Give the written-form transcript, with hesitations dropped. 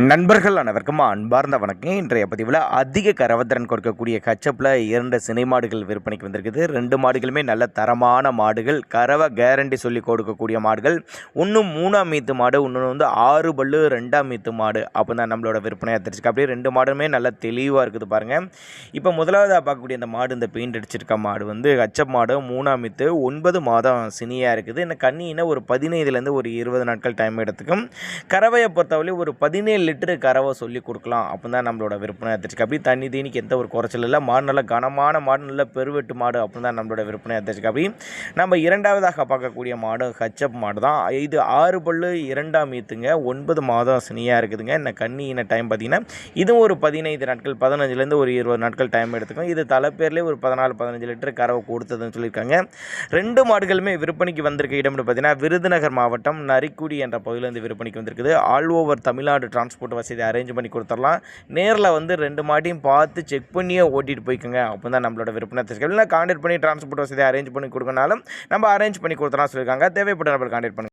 நண்பர்கள் அனைவருக்கும் அன்பார்ந்த வணக்கம். இன்றைய பதிவில் அதிக கறவைத்திறன் கொடுக்கக்கூடிய கச்சப்பில் 2 சினை மாடுகள் விற்பனைக்கு வந்திருக்குது. 2 மாடுகளுமே நல்ல தரமான மாடுகள், கறவை கேரண்டி சொல்லி கொடுக்கக்கூடிய மாடுகள். ஒன்று 3ஆம் மீத்து மாடு, இன்னொன்று வந்து 6 பல்லு 2ஆம் மீத்து மாடு. அப்போ தான் நம்மளோட விற்பனையாக தெரிஞ்சுக்க. அப்படியே 2 மாடுமே நல்ல தெளிவாக இருக்குது பாருங்கள். இப்போ முதலாவதாக பார்க்கக்கூடிய இந்த மாடு, இந்த பெயிண்ட் அடிச்சிருக்க மாடு வந்து கச்சப் மாடு, 3ஆம் மீத்து, 9 மாதம் சினியாக இருக்குது. இந்த கண்ணினா ஒரு 15லேருந்து ஒரு 20 நாட்கள் டைம் எடுத்துக்கும். கறவையை பொறுத்தவரை ஒரு 17 லிட்டரு கறவை சொல்லி கொடுக்கலாம். அப்போ தான் நம்மளோட விற்பனை தெரிஞ்சுக்க. அப்படி தண்ணி தீனிக்கு எந்த ஒரு குறைச்சல் இல்லை. மாடு நல்ல கனமான மாடு, நல்ல பெருவெட்டு மாடு. அப்போ தான் நம்மளோட விற்பனை தெரிஞ்சுக்க. அப்படி நம்ம இரண்டாவதாக பார்க்கக்கூடிய மாடு ஹச்சப் மாடு தான். இது 6 பல்லு 2ஆம் ஈத்துங்க, 9 மாதம் சினியாக இருக்குதுங்க. இந்த கண்ணின டைம் பார்த்திங்கன்னா இதுவும் ஒரு 15 நாட்கள், 15லேருந்து ஒரு 20 நாட்கள் டைம் எடுத்துக்கும். இது தலைப்பேர்லேயே ஒரு 14-15 லிட்டர் கறவை கொடுத்ததுன்னு சொல்லியிருக்காங்க. 2 மாடுகளுமே விற்பனைக்கு வந்திருக்க இடம்னு பார்த்தீங்கன்னா விருதுநகர் மாவட்டம் நரிக்குடி என்ற பகுதியிலேருந்து விற்பனைக்கு வந்திருக்குது. ஆல் ஓவர் தமிழ்நாடு டிரான்ஸ்போர்ட் வசதி அரேஞ்ச் பண்ணி கொடுத்துடலாம். நேரில் வந்து 2 மாட்டையும் பார்த்து செக் பண்ணியே ஓட்டிகிட்டு போய்க்குங்க. அப்போ தான் நம்மளோட விற்பனை தெரிஞ்சுக்க. இல்லை கான்டாக்ட் பண்ணி டிரான்ஸ்போர்ட் வசதி அரேஞ்ச் பண்ணி கொடுக்கனாலும் நம்ம அரேஞ்ச் பண்ணி கொடுத்துலாம் சொல்லியிருக்காங்க. தேவைப்பட்ட நபர் கான்டாக்ட் பண்ணுங்கள்.